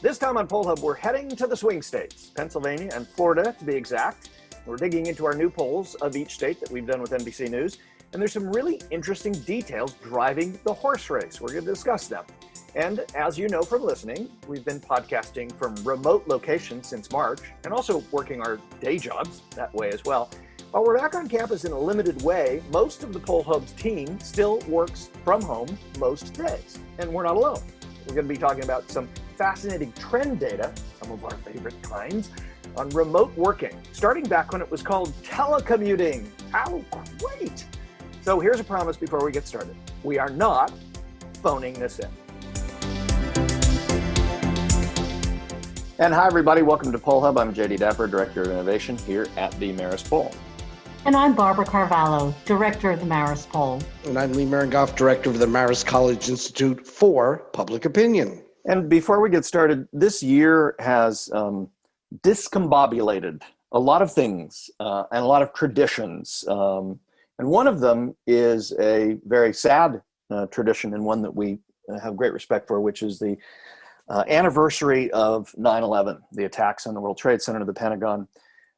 This time on Poll Hub, we're heading to the swing states, Pennsylvania and Florida to be exact. We're digging into our new polls of each state that we've done with NBC News, and there's some really interesting details driving the horse race. We're going to discuss them. And as you know from listening, we've been podcasting from remote locations since March and also working our day jobs that way as well. While we're back on campus in a limited way, most of the Poll Hub's team still works from home most days, and we're not alone. We're going to be talking about some fascinating trend data, some of our favorite kinds, on remote working, starting back when it was called telecommuting. How great! So here's a promise before we get started. We are not phoning this in. And hi, everybody. Welcome to Poll Hub. I'm Jay DeDapper, Director of Innovation here at the Marist Poll. And I'm Barbara Carvalho, Director of the Marist Poll. And I'm Miringoff, Director of the Marist College Institute for Public Opinion. And before we get started, this year has discombobulated a lot of things and a lot of traditions. And one of them is a very sad tradition, and one that we have great respect for, which is the anniversary of 9/11, the attacks on the World Trade Center to the Pentagon.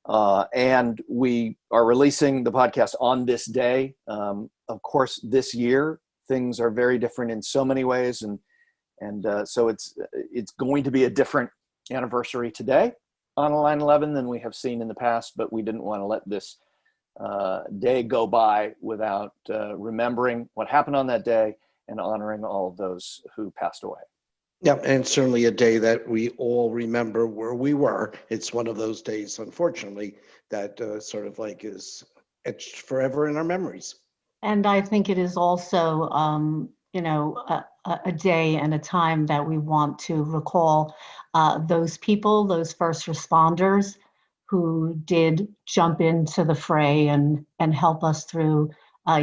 And we are releasing the podcast on this day. Of course, this year, things are very different in so many ways. And so it's going to be a different anniversary today on 9/11 than we have seen in the past, but we didn't want to let this day go by without remembering what happened on that day and honoring all of those who passed away. Yeah, and certainly a day that we all remember where we were. It's one of those days, unfortunately, that sort of like is etched forever in our memories. And I think it is also, a day and a time that we want to recall those people, those first responders who did jump into the fray and help us through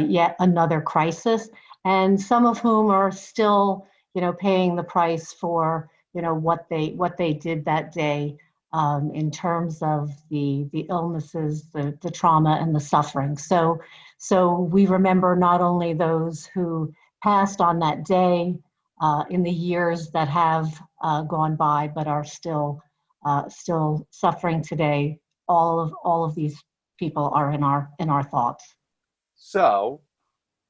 yet another crisis, and some of whom are still paying the price for, what they did that day in terms of the illnesses, the trauma and the suffering. So we remember not only those who passed on that day in the years that have gone by, but are still suffering today. All of these people are in our thoughts. So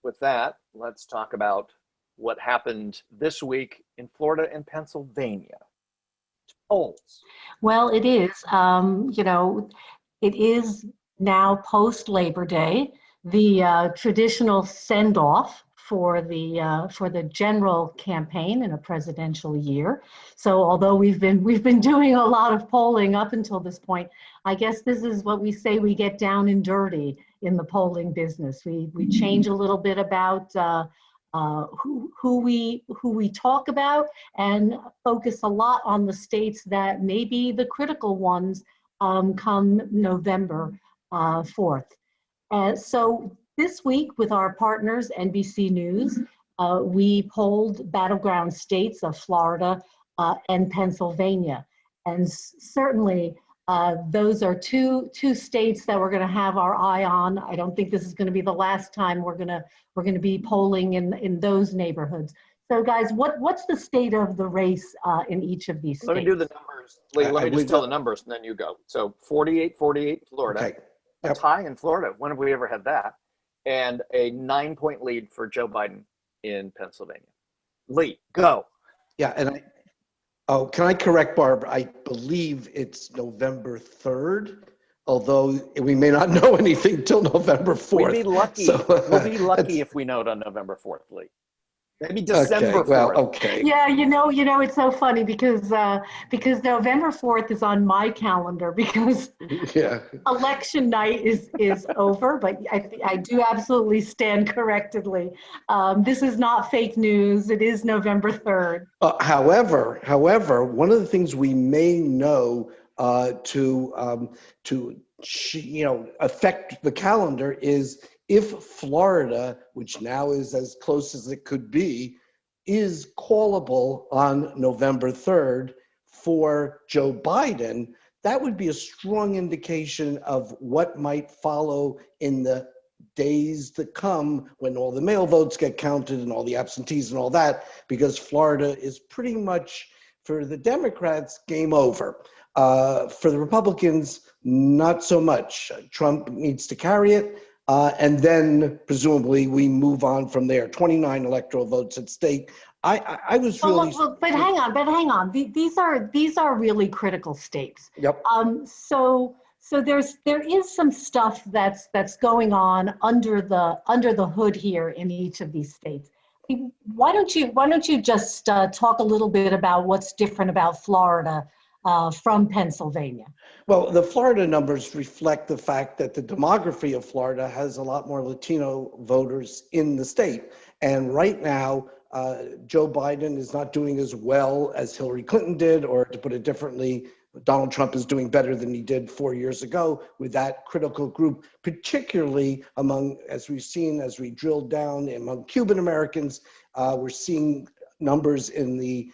with that, let's talk about what happened this week in Florida and Pennsylvania. Polls. Well, it is. It is now post Labor Day, the traditional send-off for the general campaign in a presidential year. So, although we've been doing a lot of polling up until this point, I guess this is what we say we get down and dirty in the polling business. We change a little bit about who we talk about, and focus a lot on the states that may be the critical ones come November 4th. So this week with our partners, NBC News, we polled battleground states of Florida and Pennsylvania. And certainly those are two states that we're going to have our eye on. I don't think this is going to be the last time we're going to be polling in those neighborhoods. So, guys, what's the state of the race in each of these states? Let me do the numbers. Lee, let me just tell the numbers, and then you go. So 48-48 Florida. Okay. Yep. A tie in Florida. When have we ever had that? And a 9-point lead for Joe Biden in Pennsylvania. Lee, go. Yeah, and can I correct Barb? I believe it's November 3rd, although we may not know anything till November 4th. We'd be lucky. We'll be lucky if we know it on November 4th, Lee. Maybe December 4th. Well, okay. Yeah, it's so funny because November 4th is on my calendar because election night is over, but I do absolutely stand corrected. This is not fake news. It is November 3rd. However, one of the things we may know to affect the calendar is if Florida, which now is as close as it could be, is callable on November 3rd for Joe Biden, that would be a strong indication of what might follow in the days to come when all the mail votes get counted and all the absentees and all that, because Florida is pretty much For the Democrats, game over. For the Republicans, not so much. Trump needs to carry it. And then presumably we move on from there. 29 electoral votes at stake. I was really. But hang on. These are really critical states. Yep. So there is some stuff that's going on under the hood here in each of these states. Why don't you just talk a little bit about what's different about Florida from Pennsylvania? Well, the Florida numbers reflect the fact that the demography of Florida has a lot more Latino voters in the state. And right now, Joe Biden is not doing as well as Hillary Clinton did, or to put it differently, Donald Trump is doing better than he did 4 years ago with that critical group, particularly among, as we've seen, as we drill down among Cuban Americans. We're seeing numbers in the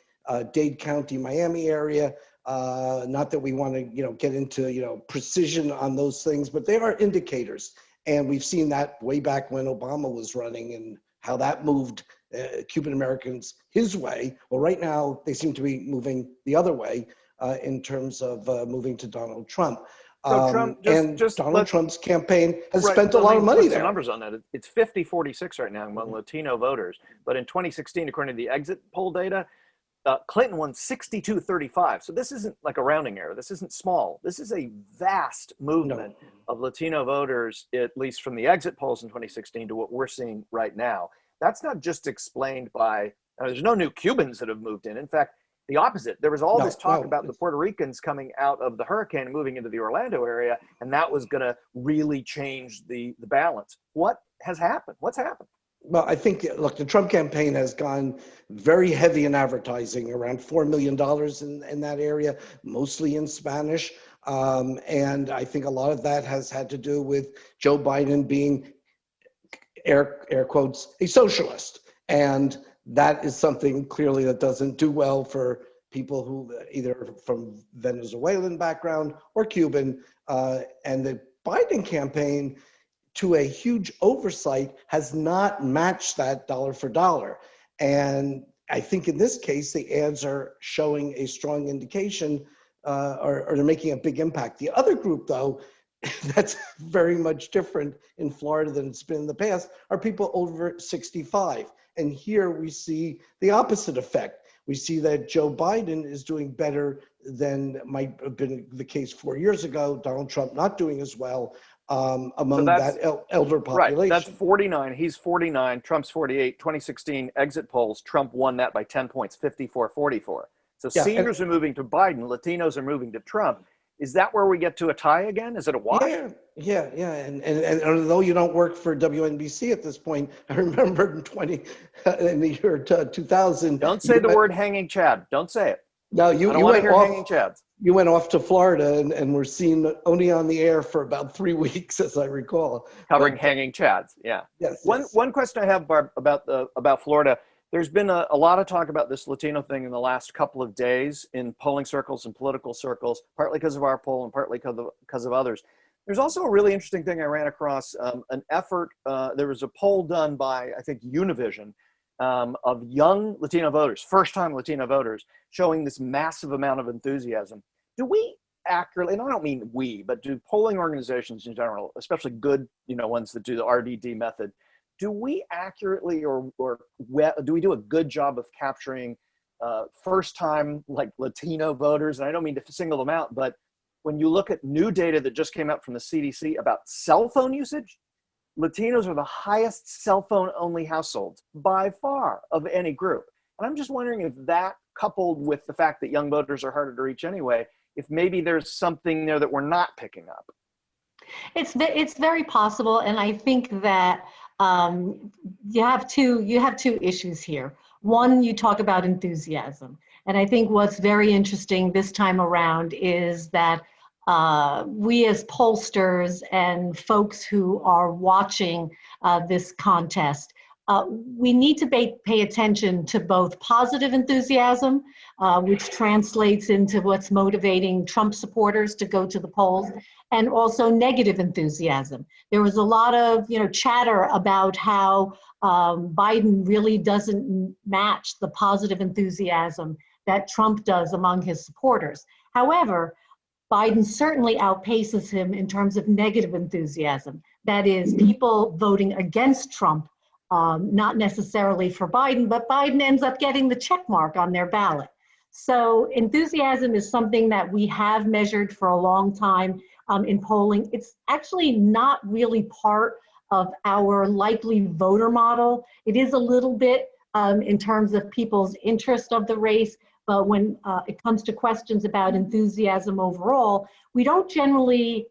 Dade County, Miami area. Not that we want to, get into, precision on those things, but they are indicators. And we've seen that way back when Obama was running and how that moved Cuban Americans his way. Well, right now they seem to be moving the other way in terms of moving to Donald Trump. So Trump, Donald Trump's campaign has spent a lot of money there. Some numbers on that. It's 50-46 right now among Latino voters. But in 2016, according to the exit poll data, Clinton won 62-35. So this isn't like a rounding error. This isn't small. This is a vast movement of Latino voters, at least from the exit polls in 2016 to what we're seeing right now. That's not just explained by, there's no new Cubans that have moved in. In fact, the opposite. There was all this talk about the Puerto Ricans coming out of the hurricane and moving into the Orlando area, and that was going to really change the balance. What has happened? What's happened? Well, I think, look, the Trump campaign has gone very heavy in advertising, around $4 million in that area, mostly in Spanish. And I think a lot of that has had to do with Joe Biden being, air quotes, a socialist. And that is something clearly that doesn't do well for people who either from Venezuelan background or Cuban. And the Biden campaign, to a huge oversight, has not matched that dollar for dollar. And I think in this case, the ads are showing a strong indication or they're making a big impact. The other group, though, that's very much different in Florida than it's been in the past, are people over 65. And here we see the opposite effect. We see that Joe Biden is doing better than might have been the case 4 years ago, Donald Trump not doing as well among that elder population. Right, that's 49. He's 49, Trump's 48. 2016 exit polls, Trump won that by 10 points, 54-44. So seniors are moving to Biden, Latinos are moving to Trump. Is that where we get to a tie again? Is it a wash? Yeah. And although you don't work for WNBC at this point, I remember in the year 2000. Don't say the word hanging Chad. Don't say it. No, I don't want to hear hanging Chads. You went off to Florida and were seen only on the air for about 3 weeks, as I recall. Covering hanging Chads, yeah. Yes. One question I have, Barb, about Florida. There's been a lot of talk about this Latino thing in the last couple of days in polling circles and political circles, partly because of our poll and partly because of others. There's also a really interesting thing I ran across, an effort. There was a poll done by, I think, Univision of young Latino voters, first-time Latino voters, showing this massive amount of enthusiasm. Do we accurately, and I don't mean we, but do polling organizations in general, especially good, ones that do the RDD method, do we accurately or do we do a good job of capturing first-time Latino voters? And I don't mean to single them out, but when you look at new data that just came out from the CDC about cell phone usage, Latinos are the highest cell phone only households by far of any group. And I'm just wondering if that, coupled with the fact that young voters are harder to reach anyway, if maybe there's something there that we're not picking up. It's very possible, and I think that you have two issues here. One, you talk about enthusiasm, and I think what's very interesting this time around is that we as pollsters and folks who are watching this contest, we need to pay attention to both positive enthusiasm, which translates into what's motivating Trump supporters to go to the polls, and also negative enthusiasm. There was a lot of chatter about how Biden really doesn't match the positive enthusiasm that Trump does among his supporters. However, Biden certainly outpaces him in terms of negative enthusiasm. That is, people voting against Trump, not necessarily for Biden, but Biden ends up getting the check mark on their ballot. So enthusiasm is something that we have measured for a long time in polling. It's actually not really part of our likely voter model. It is a little bit in terms of people's interest of the race, but when it comes to questions about enthusiasm overall, we don't generally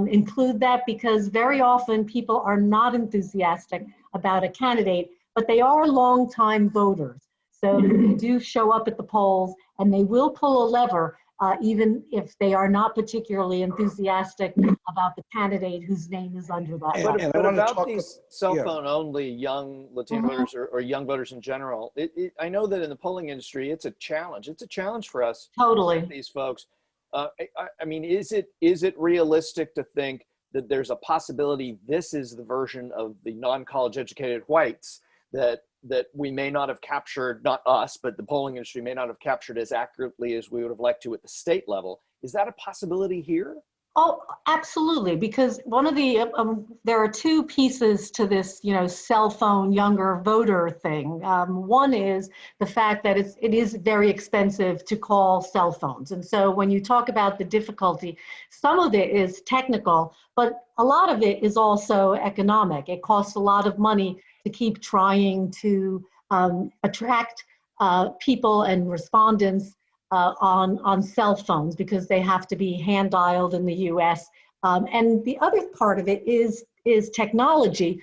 include that because very often people are not enthusiastic about a candidate, but they are longtime voters. So they do show up at the polls and they will pull a lever even if they are not particularly enthusiastic about the candidate whose name is under that. But about these cell phone only young Latino voters or young voters in general, I know that in the polling industry, it's a challenge. It's a challenge for us. Totally. These folks. I mean, is it realistic to think that there's a possibility this is the version of the non-college educated whites that we may not have captured, not us, but the polling industry may not have captured as accurately as we would have liked to at the state level? Is that a possibility here? Oh, absolutely. Because one of the, there are two pieces to this, cell phone younger voter thing. One is the fact that it is very expensive to call cell phones. And so when you talk about the difficulty, some of it is technical, but a lot of it is also economic. It costs a lot of money to keep trying to attract people and respondents on cell phones because they have to be hand dialed in the US. And the other part of it is technology,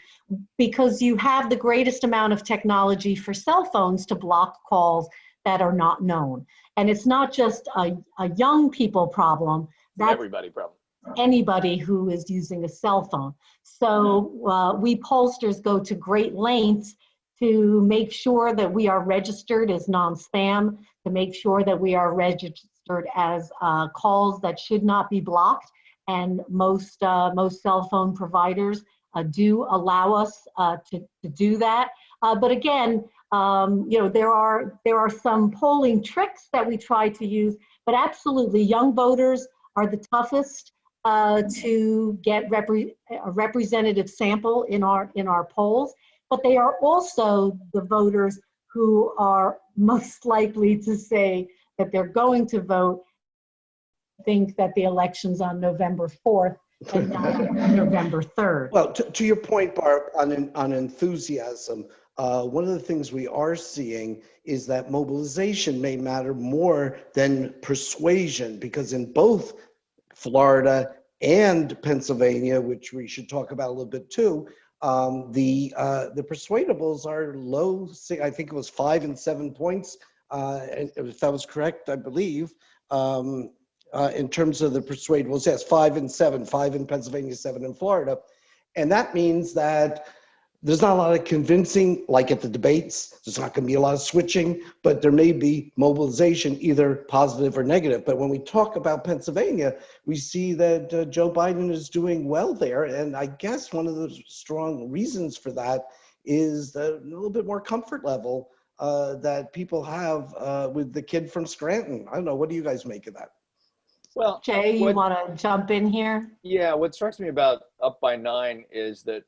because you have the greatest amount of technology for cell phones to block calls that are not known. And it's not just a young people problem. That's everybody problem. Anybody who is using a cell phone. So we pollsters go to great lengths to make sure that we are registered as non-spam, to make sure that we are registered as calls that should not be blocked. And most cell phone providers do allow us to do that. But again, there are some polling tricks that we try to use, but absolutely young voters are the toughest to get a representative sample in our polls, but they are also the voters who are most likely to say that they're going to vote, think that the election's on November 4th and not November 3rd. Well, to your point, Barb, on enthusiasm, one of the things we are seeing is that mobilization may matter more than persuasion, because in both Florida and Pennsylvania, which we should talk about a little bit too, the persuadables are low. I think it was 5 and 7 points, if that was correct, I believe. In terms of the persuadables, yes, 5 and 7, 5 in Pennsylvania, 7 in Florida. And that means that there's not a lot of convincing, like at the debates. There's not going to be a lot of switching, but there may be mobilization, either positive or negative. But when we talk about Pennsylvania, we see that Joe Biden is doing well there. And I guess one of the strong reasons for that is a little bit more comfort level that people have with the kid from Scranton. I don't know. What do you guys make of that? Well, Jay, you want to jump in here? Yeah, what strikes me about up by 9 is that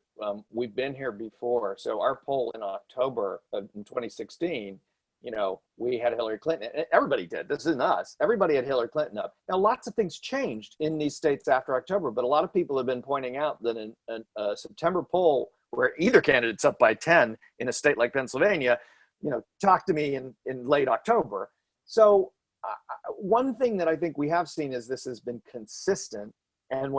we've been here before. So our poll in October in 2016, we had Hillary Clinton. Everybody did. This isn't us. Everybody had Hillary Clinton up. Now, lots of things changed in these states after October, but a lot of people have been pointing out that in a September poll where either candidate's up by 10 in a state like Pennsylvania, talk to me in late October. So one thing that I think we have seen is this has been consistent, and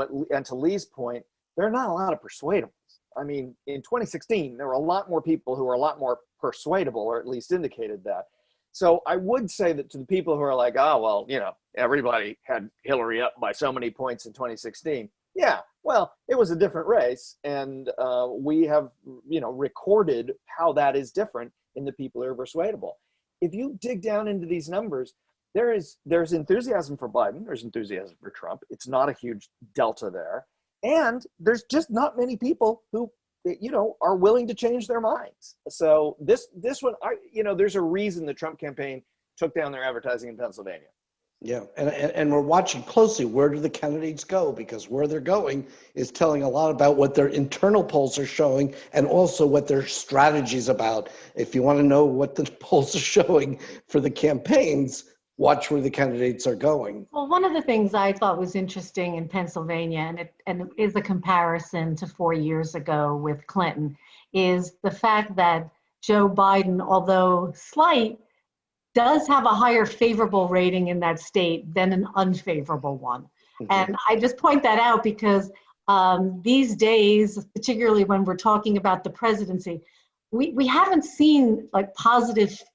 to Lee's point, there are not a lot of persuadables. I mean, in 2016, there were a lot more people who were a lot more persuadable, or at least indicated that. So I would say that to the people who are like, oh, well, everybody had Hillary up by so many points in 2016. Yeah, well, it was a different race, and we have, recorded how that is different in the people who are persuadable. If you dig down into these numbers, there's enthusiasm for Biden, there's enthusiasm for Trump. It's not a huge delta there. And there's just not many people who, are willing to change their minds. So this one, there's a reason the Trump campaign took down their advertising in Pennsylvania. Yeah, and we're watching closely. Where do the candidates go? Because where they're going is telling a lot about what their internal polls are showing and also what their strategy's about. If you want to know what the polls are showing for the campaigns, watch where the candidates are going. Well, one of the things I thought was interesting in Pennsylvania, and it is a comparison to 4 years ago with Clinton, is the fact that Joe Biden, although slight, does have a higher favorable rating in that state than an unfavorable one. Mm-hmm. And I just point that out because these days, particularly when we're talking about the presidency, we haven't seen like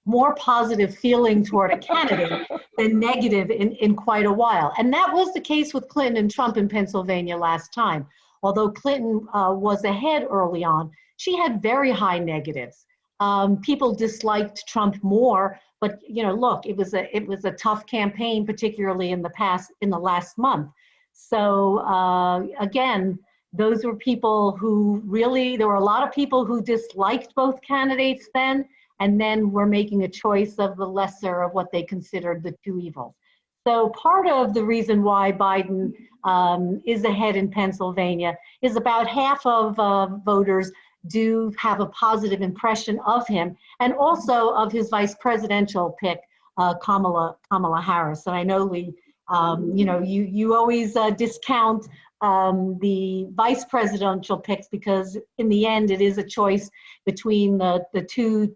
more positive feeling toward a candidate than negative in quite a while. And that was the case with Clinton and Trump in Pennsylvania last time. Although Clinton was ahead early on, she had very high negatives. People disliked Trump more, but look, it was a tough campaign, particularly in the last month. So again, those were people who there were a lot of people who disliked both candidates then, and then were making a choice of the lesser of what they considered the two evils. So part of the reason why Biden is ahead in Pennsylvania is about half of voters do have a positive impression of him, and also of his vice presidential pick, Kamala Harris. And I know, Lee, you always discount the vice presidential picks because in the end it is a choice between the two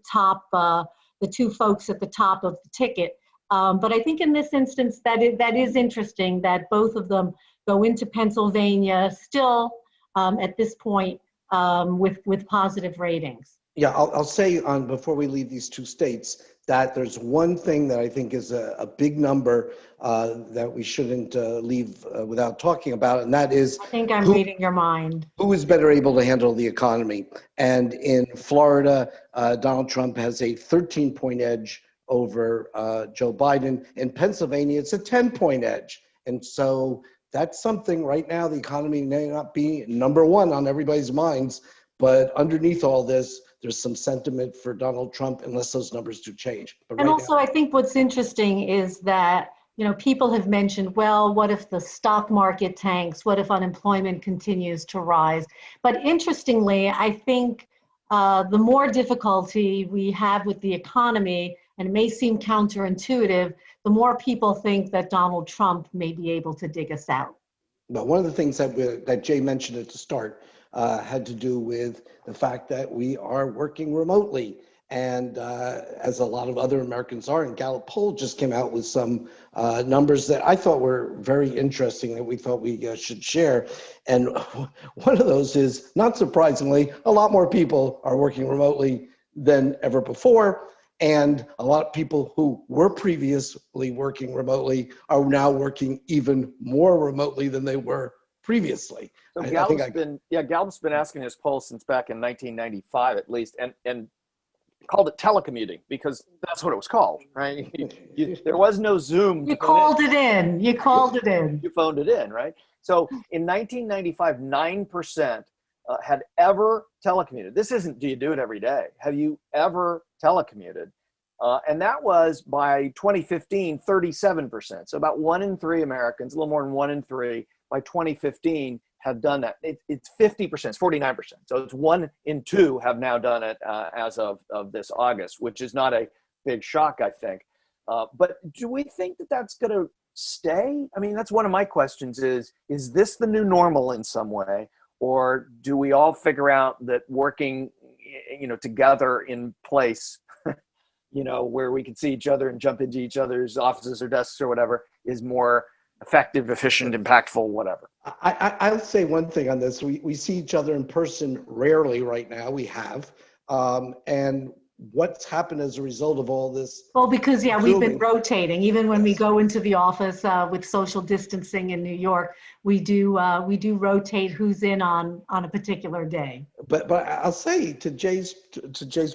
folks at the top of the ticket. But I think in this instance that is interesting that both of them go into Pennsylvania still at this point with positive ratings. Yeah, I'll say before we leave these two states that there's one thing that I think is a big number that we shouldn't leave without talking about, and that is— I think I'm reading your mind. Who is better able to handle the economy? And in Florida, Donald Trump has a 13-point edge over Joe Biden. In Pennsylvania, it's a 10-point edge. And so that's something right now. The economy may not be number one on everybody's minds, but underneath all this, there's some sentiment for Donald Trump unless those numbers do change. But and also, I think what's interesting is that, people have mentioned, well, what if the stock market tanks? What if unemployment continues to rise? But interestingly, I think the more difficulty we have with the economy, and it may seem counterintuitive, the more people think that Donald Trump may be able to dig us out. But one of the things that Jay mentioned at the start had to do with the fact that we are working remotely. And as a lot of other Americans are, and Gallup Poll just came out with some numbers that I thought were very interesting that we thought we should share. And one of those is, not surprisingly, a lot more people are working remotely than ever before. And a lot of people who were previously working remotely are now working even more remotely than they were previously. So Gallup's been asking this poll since back in 1995 at least, and called it telecommuting because that's what it was called, right? There was no Zoom. You called it in. You called it in. You phoned it in, right? So in 1995, 9% had ever telecommuted. This isn't, do you do it every day? Have you ever telecommuted? And that was by 2015, 37%. So about 1 in 3 Americans, a little more than 1 in 3 by 2015 have done that. It's 50%, it's 49%. So it's 1 in 2 have now done it as of this August, which is not a big shock, I think. But do we think that that's going to stay? I mean, that's one of my questions is this the new normal in some way? Or do we all figure out that working, together in place, where we can see each other and jump into each other's offices or desks or whatever is more effective, efficient, impactful, whatever? I'll say one thing on this. We see each other in person rarely right now. We have. And what's happened as a result of all this? Well, because, we've been rotating. Even when we go into the office with social distancing in New York, we do rotate who's in on a particular day. But I'll say to Jay's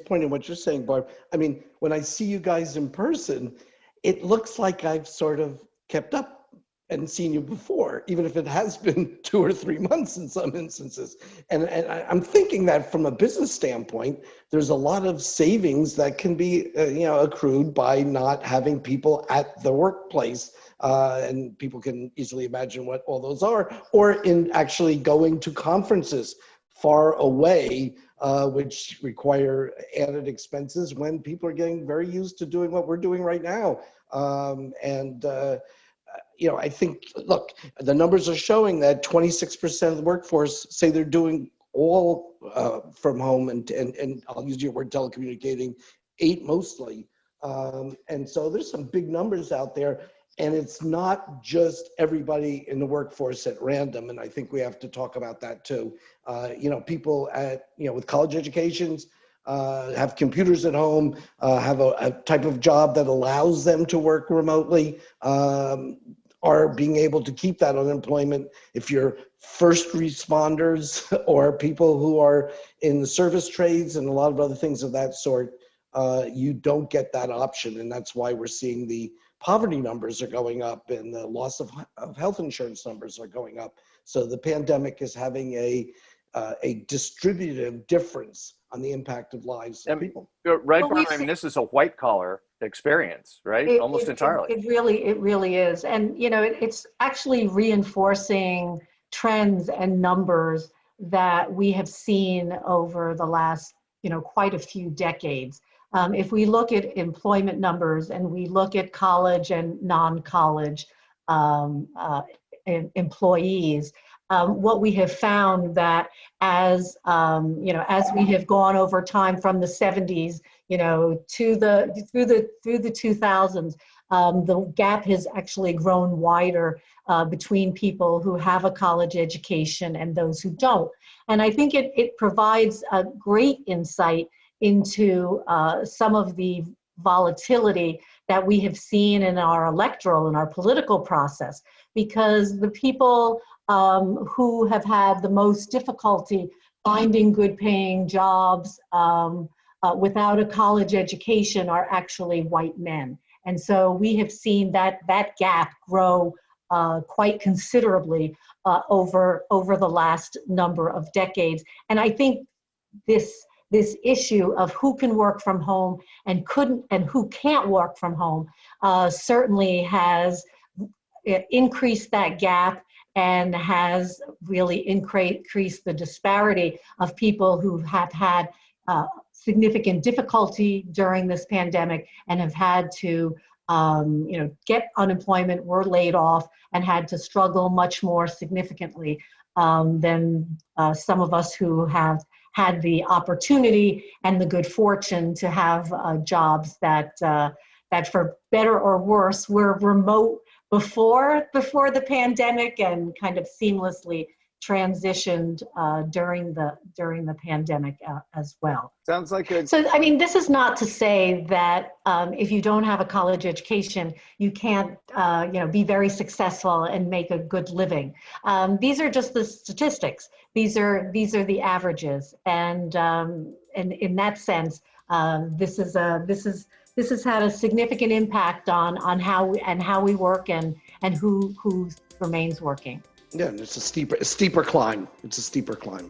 point and what you're saying, Barb, I mean, when I see you guys in person, it looks like I've sort of kept up and seen you before, even if it has been 2 or 3 months in some instances. And I'm thinking that from a business standpoint, there's a lot of savings that can be accrued by not having people at the workplace. And people can easily imagine what all those are, or in actually going to conferences far away, which require added expenses when people are getting very used to doing what we're doing right now. I think, look, the numbers are showing that 26% of the workforce say they're doing all from home, and I'll use your word telecommunicating, 8 mostly. And so there's some big numbers out there, and it's not just everybody in the workforce at random. And I think we have to talk about that too. People with college educations, have computers at home, have a type of job that allows them to work remotely, are being able to keep that unemployment. If you're first responders or people who are in the service trades and a lot of other things of that sort, you don't get that option. And that's why we're seeing the poverty numbers are going up and the loss of health insurance numbers are going up. So the pandemic is having a distributive difference on the impact of lives of people. Right, Barb, I mean, this is a white collar experience, right? Almost entirely. It really is. And, it's actually reinforcing trends and numbers that we have seen over the last, quite a few decades. If we look at employment numbers and we look at college and non-college employees, what we have found that as we have gone over time from the 70s, through the 2000s, the gap has actually grown wider between people who have a college education and those who don't. And I think it provides a great insight into some of the volatility that we have seen in our electoral and our political process, because the people who have had the most difficulty finding good paying jobs without a college education are actually white men. And so we have seen that gap grow quite considerably over the last number of decades. And I think this issue of who can work from home and who can't work from home certainly has increased that gap and has really increased the disparity of people who have had significant difficulty during this pandemic and have had to get unemployment, were laid off, and had to struggle much more significantly than some of us who have had the opportunity and the good fortune to have jobs that for better or worse were remote before the pandemic and kind of seamlessly transitioned during the pandemic as well. Sounds like a... So, I mean, this is not to say that if you don't have a college education, you can't, be very successful and make a good living. These are just the statistics. These are the averages, and in that sense, this has had a significant impact on how we work and who remains working. Yeah, and it's a steeper climb. It's a steeper climb.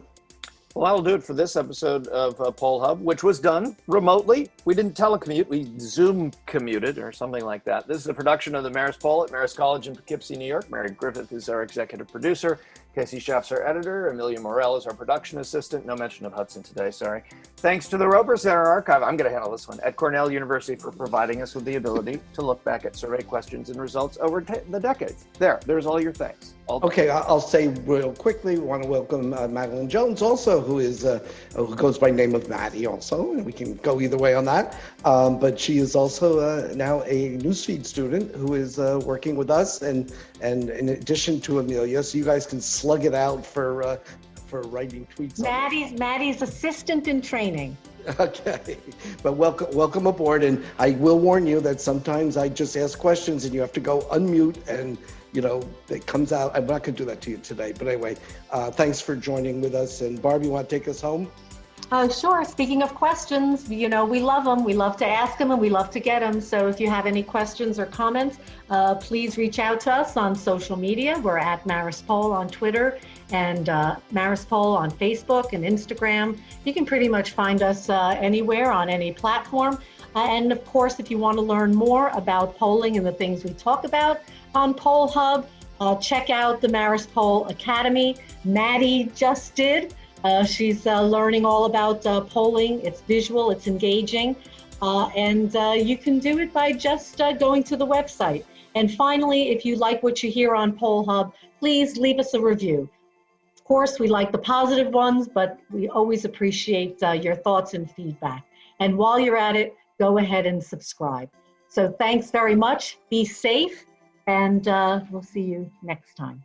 Well, that'll do it for this episode of Poll Hub, which was done remotely. We didn't telecommute, we Zoom commuted or something like that. This is a production of the Marist Poll at Marist College in Poughkeepsie, New York. Mary Griffith is our executive producer. Casey Schaff's our editor. Amelia Morell is our production assistant. No mention of Hudson today, sorry. Thanks to the Roper Center Archive, I'm going to handle this one, at Cornell University for providing us with the ability to look back at survey questions and results over the decades. There's all your thanks. Okay, I'll say real quickly, we want to welcome Madeline Jones also, who goes by name of Maddie also, and we can go either way on that. But she is also now a newsfeed student who is working with us, and in addition to Amelia, so you guys can slug it out for writing tweets. Maddie's assistant in training. Okay, but welcome aboard, and I will warn you that sometimes I just ask questions and you have to go unmute, and it comes out. I'm not going to do that to you today, but anyway, thanks for joining with us. And Barb, you want to take us home? Sure. Speaking of questions, you know, we love them. We love to ask them and we love to get them. So if you have any questions or comments, please reach out to us on social media. We're at Marist Poll on Twitter and Marist Poll on Facebook and Instagram. You can pretty much find us anywhere on any platform. And of course, if you want to learn more about polling and the things we talk about on Poll Hub, check out the Marist Poll Academy. Maddie just did. She's learning all about polling. It's visual, it's engaging, and you can do it by just going to the website. And finally, if you like what you hear on Poll Hub, please leave us a review. Of course, we like the positive ones, but we always appreciate your thoughts and feedback. And while you're at it, go ahead and subscribe. So thanks very much. Be safe, and we'll see you next time.